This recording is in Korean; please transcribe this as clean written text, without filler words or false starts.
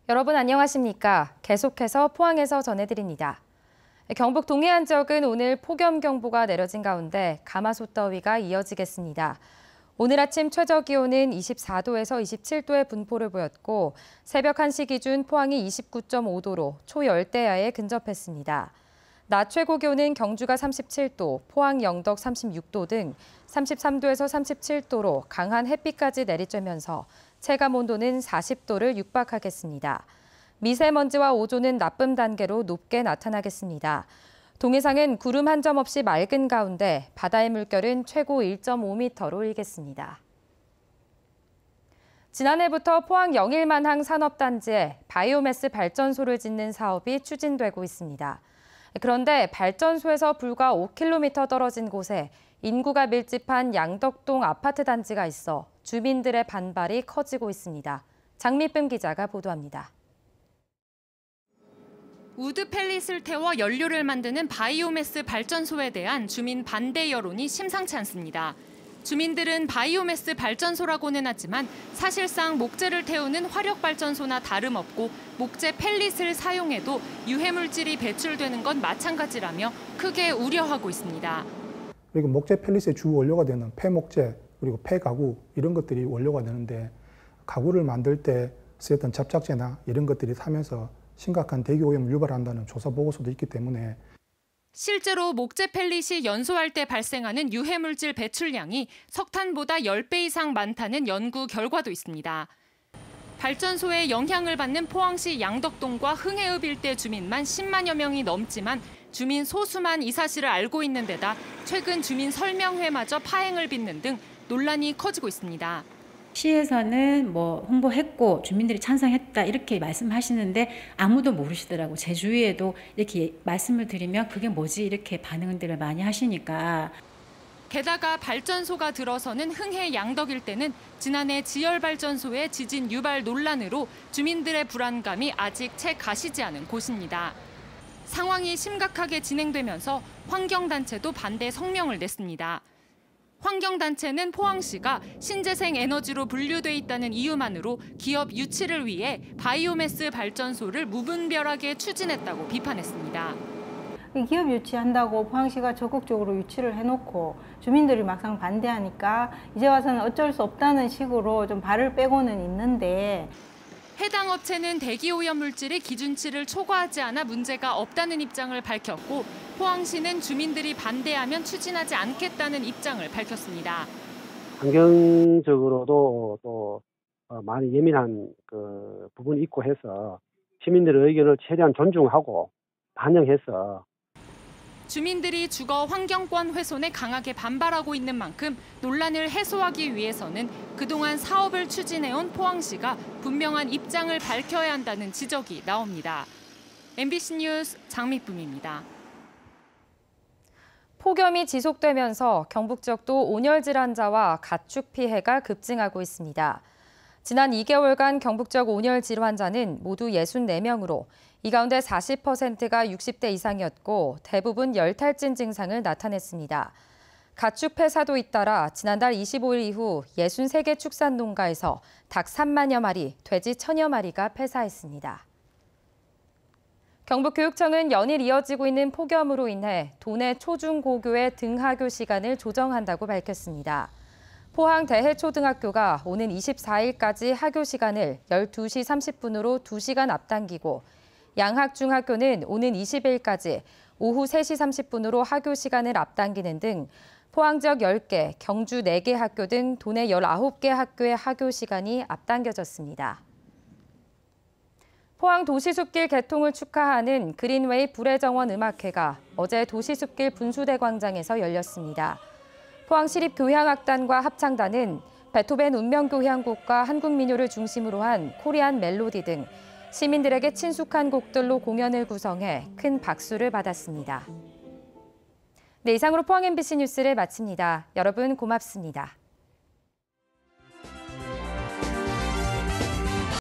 여러분 안녕하십니까? 계속해서 포항에서 전해드립니다. 경북 동해안 지역은 오늘 폭염경보가 내려진 가운데 가마솥 더위가 이어지겠습니다. 오늘 아침 최저기온은 24도에서 27도의 분포를 보였고 새벽 1시 기준 포항이 29.5도로 초열대야에 근접했습니다. 낮 최고 기온은 경주가 37도, 포항 영덕 36도 등 33도에서 37도로 강한 햇빛까지 내리쬐면서 체감 온도는 40도를 육박하겠습니다. 미세먼지와 오존은 나쁨 단계로 높게 나타나겠습니다. 동해상은 구름 한 점 없이 맑은 가운데 바다의 물결은 최고 1.5m로 일겠습니다. 지난해부터 포항 영일만항 산업단지에 바이오매스 발전소를 짓는 사업이 추진되고 있습니다. 그런데 발전소에서 불과 5km 떨어진 곳에 인구가 밀집한 양덕동 아파트 단지가 있어 주민들의 반발이 커지고 있습니다. 장미쁨 기자가 보도합니다. 우드 펠릿을 태워 연료를 만드는 바이오매스 발전소에 대한 주민 반대 여론이 심상치 않습니다. 주민들은 바이오매스 발전소라고는 하지만 사실상 목재를 태우는 화력발전소나 다름없고 목재 펠릿을 사용해도 유해물질이 배출되는 건 마찬가지라며 크게 우려하고 있습니다. 그리고 목재 펠릿의 주 원료가 되는 폐목재 그리고 폐가구 이런 것들이 원료가 되는데 가구를 만들 때 쓰였던 접착제나 이런 것들이 타면서 심각한 대기오염을 유발한다는 조사 보고서도 있기 때문에 실제로 목재 펠릿이 연소할 때 발생하는 유해물질 배출량이 석탄보다 10배 이상 많다는 연구 결과도 있습니다. 발전소에 영향을 받는 포항시 양덕동과 흥해읍 일대 주민만 10만여 명이 넘지만 주민 소수만 이 사실을 알고 있는 데다 최근 주민 설명회마저 파행을 빚는 등 논란이 커지고 있습니다. 시에서는 홍보했고 주민들이 찬성했다 이렇게 말씀하시는데 아무도 모르시더라고. 제 주위에도 이렇게 말씀을 드리면 그게 뭐지 이렇게 반응들을 많이 하시니까. 게다가 발전소가 들어서는 흥해 양덕 일대는 지난해 지열발전소의 지진 유발 논란으로 주민들의 불안감이 아직 채 가시지 않은 곳입니다. 상황이 심각하게 진행되면서 환경단체도 반대 성명을 냈습니다. 환경단체는 포항시가 신재생 에너지로 분류돼 있다는 이유만으로 기업 유치를 위해 바이오매스 발전소를 무분별하게 추진했다고 비판했습니다. 기업 유치한다고 포항시가 적극적으로 유치를 해놓고 주민들이 막상 반대하니까 이제 와서는 어쩔 수 없다는 식으로 좀 발을 빼고는 있는데 해당 업체는 대기오염 물질이 기준치를 초과하지 않아 문제가 없다는 입장을 밝혔고 포항시는 주민들이 반대하면 추진하지 않겠다는 입장을 밝혔습니다. 환경적으로도 또 많이 예민한 부분이 있고 해서 시민들의 의견을 최대한 존중하고 반영해서 주민들이 주거 환경권 훼손에 강하게 반발하고 있는 만큼 논란을 해소하기 위해서는 그동안 사업을 추진해온 포항시가 분명한 입장을 밝혀야 한다는 지적이 나옵니다. MBC 뉴스 장미쁨입니다. 폭염이 지속되면서 경북 지역도 온열 질환자와 가축 피해가 급증하고 있습니다. 지난 2개월간 경북 지역 온열 질환자는 모두 64명으로 이 가운데 40%가 60대 이상이었고 대부분 열탈진 증상을 나타냈습니다. 가축 폐사도 잇따라 지난달 25일 이후 63개 축산 농가에서 닭 3만여 마리, 돼지 1,000여 마리가 폐사했습니다. 경북교육청은 연일 이어지고 있는 폭염으로 인해 도내 초중고교의 등하교 시간을 조정한다고 밝혔습니다. 포항 대해초등학교가 오는 24일까지 하교 시간을 12시 30분으로 2시간 앞당기고 양학중학교는 오는 20일까지 오후 3시 30분으로 하교 시간을 앞당기는 등 포항 지역 10개, 경주 4개 학교 등 도내 19개 학교의 하교 시간이 앞당겨졌습니다. 포항 도시숲길 개통을 축하하는 그린웨이 불회정원 음악회가 어제 도시숲길 분수대 광장에서 열렸습니다. 포항시립교향악단과 합창단은 베토벤 운명교향곡과 한국민요를 중심으로 한 코리안 멜로디 등 시민들에게 친숙한 곡들로 공연을 구성해 큰 박수를 받았습니다. 네, 이상으로 포항 MBC 뉴스를 마칩니다. 여러분 고맙습니다.